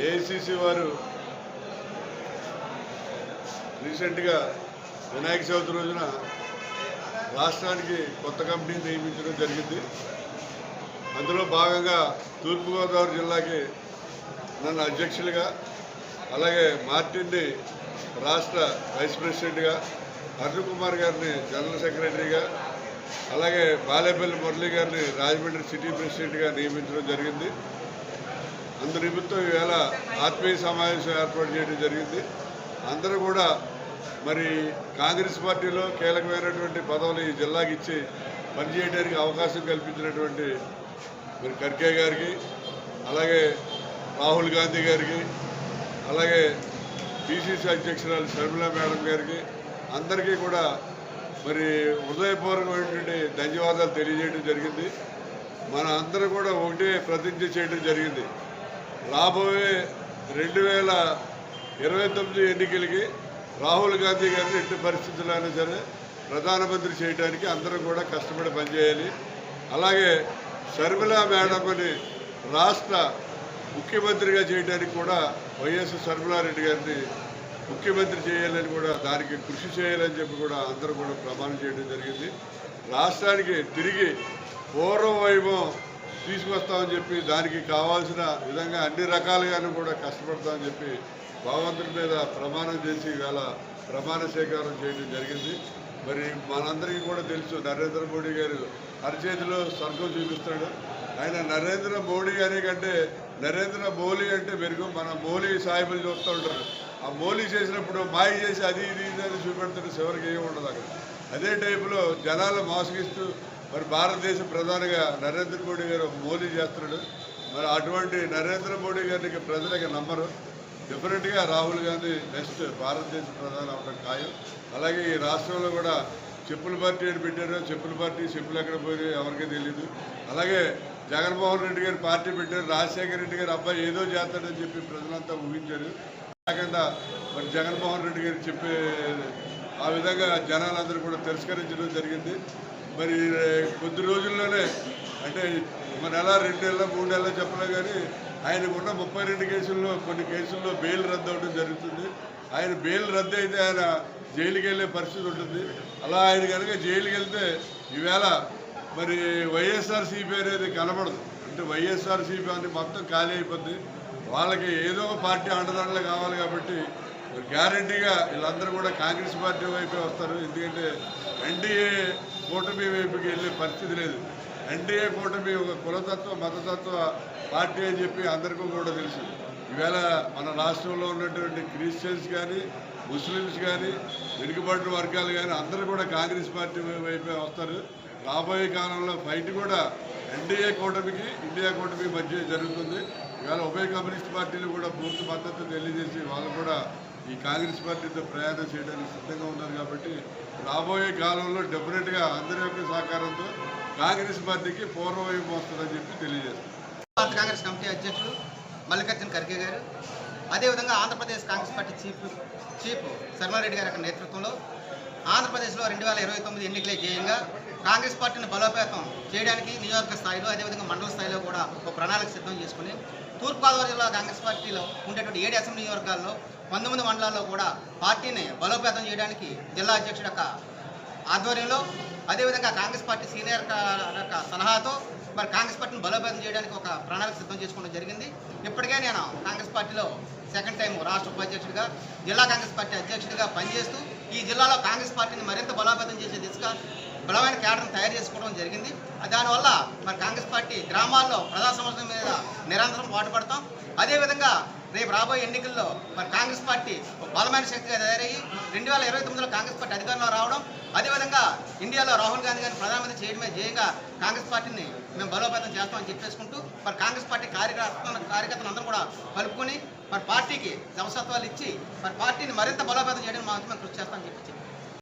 AICC వారు రీసెంట్గా వినాయక చవితి రోజున రాష్ట్రానికి కొత్త కమిటీని నియమించడం జరిగింది. అందులో భాగంగా తూర్పుగోదావరి జిల్లాకి నన్ను అధ్యక్షులుగా, అలాగే మార్టిన్ని రాష్ట్ర వైస్ ప్రెసిడెంట్గా, అరుణ్ కుమార్ గారిని జనరల్ సెక్రటరీగా, అలాగే బాలేపల్లి మురళీ గారిని రాజమండ్రి సిటీ ప్రెసిడెంట్గా నియమించడం జరిగింది. అందు నిమిత్తం ఈవేళ ఆత్మీయ సమావేశం ఏర్పాటు చేయడం జరిగింది. అందరూ కూడా మరి కాంగ్రెస్ పార్టీలో కీలకమైనటువంటి పదవులు ఈ జిల్లాకి ఇచ్చి పనిచేయడానికి అవకాశం కల్పించినటువంటి మరి ఖర్గే గారికి, అలాగే రాహుల్ గాంధీ గారికి, అలాగే పిసిసి అధ్యక్షురాలు షర్మిలా మేడం గారికి అందరికీ కూడా మరి హృదయపూర్వకమైనటువంటి ధన్యవాదాలు తెలియజేయడం జరిగింది. మన అందరూ కూడా ఒకటే ప్రతిజ్ఞ చేయడం జరిగింది. రాబోయే 2029 ఎన్నికలకి రాహుల్ గాంధీ గారిని ఎట్టి పరిస్థితులైనా సరే ప్రధానమంత్రి చేయడానికి అందరం కూడా కష్టపడి పనిచేయాలి. అలాగే షర్మిలా మేడంని రాష్ట్ర ముఖ్యమంత్రిగా చేయడానికి కూడా వైఎస్ షర్మిలారెడ్డి గారిని ముఖ్యమంత్రి చేయాలని కూడా దానికి కృషి చేయాలని చెప్పి కూడా అందరూ కూడా ప్రమాణం చేయడం జరిగింది. రాష్ట్రానికి తిరిగి పూర్వ వైభవం తీసుకొస్తామని చెప్పి దానికి కావాల్సిన విధంగా అన్ని రకాలుగాను కూడా కష్టపడతామని చెప్పి భగవంతుడి మీద ప్రమాణం చేసి ఇవాళ ప్రమాణ స్వీకారం చేయడం జరిగింది. మరి మనందరికీ కూడా తెలుసు, నరేంద్ర మోడీ గారు అరచేతిలో స్వర్గం చూపిస్తాడు. ఆయన నరేంద్ర మోడీ అనే కంటే నరేంద్ర మోలీ అంటే మెరుగు. మన మోలీ సాహిబులు చూస్తూ ఉంటారు. ఆ మోలీ చేసినప్పుడు మాయ చేసి అది ఇది అని చూపెడుతున్న చివరికి ఏమి ఉండదు అక్కడ. అదే టైపులో జనాలు మోసగిస్తూ మరి భారతదేశ ప్రధానిగా నరేంద్ర మోడీ గారు మోలీ చేస్తున్నాడు. మరి అటువంటి నరేంద్ర మోడీ గారికి ప్రజలకు నమ్మరు. డిఫరెంట్గా రాహుల్ గాంధీ నెక్స్ట్ భారతదేశ ప్రధాని అవడం ఖాయం. అలాగే ఈ రాష్ట్రంలో కూడా చెప్పుల పార్టీ అని పెట్టారు. చెప్పుల పార్టీ చెప్పులు ఎక్కడ పోయి ఎవరికీ తెలియదు. అలాగే జగన్మోహన్ రెడ్డి గారు పార్టీ పెట్టారు. రాజశేఖర రెడ్డి గారు అబ్బాయి ఏదో చేస్తాడని చెప్పి ప్రజలంతా ఊహించారు. కాకుండా మరి జగన్మోహన్ రెడ్డి గారు చెప్పే ఆ విధంగా జనాలందరూ కూడా తిరస్కరించడం జరిగింది. మరి కొద్ది రోజుల్లోనే అంటే ఒక నెల 2 నెలల 3 నెలలు చెప్పలే కానీ ఆయనకున్న 32 కేసుల్లో కొన్ని కేసుల్లో బెయిల్ రద్దు అవడం జరుగుతుంది. ఆయన బెయిల్ రద్దు అయితే ఆయన జైలుకి వెళ్ళే పరిస్థితి ఉంటుంది. అలా ఆయన కనుక జైలుకి వెళ్తే ఈవేళ మరి వైఎస్ఆర్సీపీ అనేది కనబడదు. అంటే వైఎస్ఆర్సీపీ అని మొత్తం ఖాళీ అయిపోద్ది. వాళ్ళకి ఏదో ఒక పార్టీ అండదండలు కావాలి కాబట్టి గ్యారంటీగా వీళ్ళందరూ కూడా కాంగ్రెస్ పార్టీ వైపే వస్తారు. ఎందుకంటే ఎన్డీఏ కూటమి వైపుకి వెళ్ళే పరిస్థితి లేదు. ఎన్డీఏ కూటమి ఒక కులతత్వ మతతత్వ పార్టీ అని చెప్పి అందరికీ కూడా తెలుసు. ఈవేళ మన రాష్ట్రంలో ఉన్నటువంటి క్రిస్టియన్స్ కానీ, ముస్లిమ్స్ కానీ, వెనుకబడిన వర్గాలు కానీ అందరూ కూడా కాంగ్రెస్ పార్టీ వైపే వస్తారు. రాబోయే కాలంలో ఫైట్ కూడా ఎన్డీఏ కూటమికి ఇండియా కూటమి మధ్య జరుగుతుంది. ఇవాళ ఉభయ కమ్యూనిస్ట్ పార్టీలు కూడా పూర్తి మద్దతు తెలియజేసి వాళ్ళు కూడా ఈ కాంగ్రెస్ పార్టీతో ప్రయాణం చేయడానికి సిద్ధంగా ఉన్నారు. కాబట్టి రాబోయే కాలంలో డెఫినెట్గా అందరి యొక్క సహకారంతో కాంగ్రెస్ పార్టీకి పూర్వవైపు వస్తుందని చెప్పి తెలియజేస్తారు. భారత కాంగ్రెస్ కమిటీ అధ్యక్షుడు మల్లికార్జున ఖర్గే గారు, అదేవిధంగా ఆంధ్రప్రదేశ్ కాంగ్రెస్ పార్టీ చీఫ్ శర్మారెడ్డి గారి నేతృత్వంలో ఆంధ్రప్రదేశ్లో 2029 ఎన్నికలే ధ్యేయంగా కాంగ్రెస్ పార్టీని బలోపేతం చేయడానికి నియోజక స్థాయిలో అదేవిధంగా మండల స్థాయిలో కూడా ఒక ప్రణాళిక సిద్ధం చేసుకుని తూర్పుగోదావరి జిల్లా కాంగ్రెస్ పార్టీలో ఉండేటువంటి 7 అసెంబ్లీ నియోజకవర్గాల్లో 19 మండలాల్లో కూడా పార్టీని బలోపేతం చేయడానికి జిల్లా అధ్యక్షుడి యొక్క ఆధ్వర్యంలో అదేవిధంగా కాంగ్రెస్ పార్టీ సీనియర్ యొక్క సలహాతో మరి కాంగ్రెస్ పార్టీని బలోపేతం చేయడానికి ఒక ప్రణాళిక సిద్ధం చేసుకోవడం జరిగింది. ఇప్పటికే నేను కాంగ్రెస్ పార్టీలో సెకండ్ టైం రాష్ట్ర ఉపాధ్యక్షుడిగా, జిల్లా కాంగ్రెస్ పార్టీ అధ్యక్షుడిగా పనిచేస్తూ ఈ జిల్లాలో కాంగ్రెస్ పార్టీని మరింత బలోపేతం చేసే దిశగా బలమైన క్యాడర్ను తయారు చేసుకోవడం జరిగింది. దానివల్ల మరి కాంగ్రెస్ పార్టీ గ్రామాల్లో ప్రజా సమస్యల మీద నిరంతరం పాటుపడతాం. అదేవిధంగా రేపు రాబోయే ఎన్నికల్లో మరి కాంగ్రెస్ పార్టీ ఒక బలమైన శక్తిగా తయారయ్యి 2029లో కాంగ్రెస్ పార్టీ అధికారంలో రావడం, అదేవిధంగా ఇండియాలో రాహుల్ గాంధీ గారిని ప్రధానమంత్రి చేయడమే ధ్యేయంగా కాంగ్రెస్ పార్టీని మేము బలోపేతం చేస్తామని చెప్పేసుకుంటూ మరి కాంగ్రెస్ పార్టీ కార్యకర్తలు అందరూ కూడా కలుపుకొని మరి పార్టీకి జవసత్వాలు ఇచ్చి మరి పార్టీని మరింత బలోపేతం చేయడానికి మేము కృషి చేస్తామని చెప్పి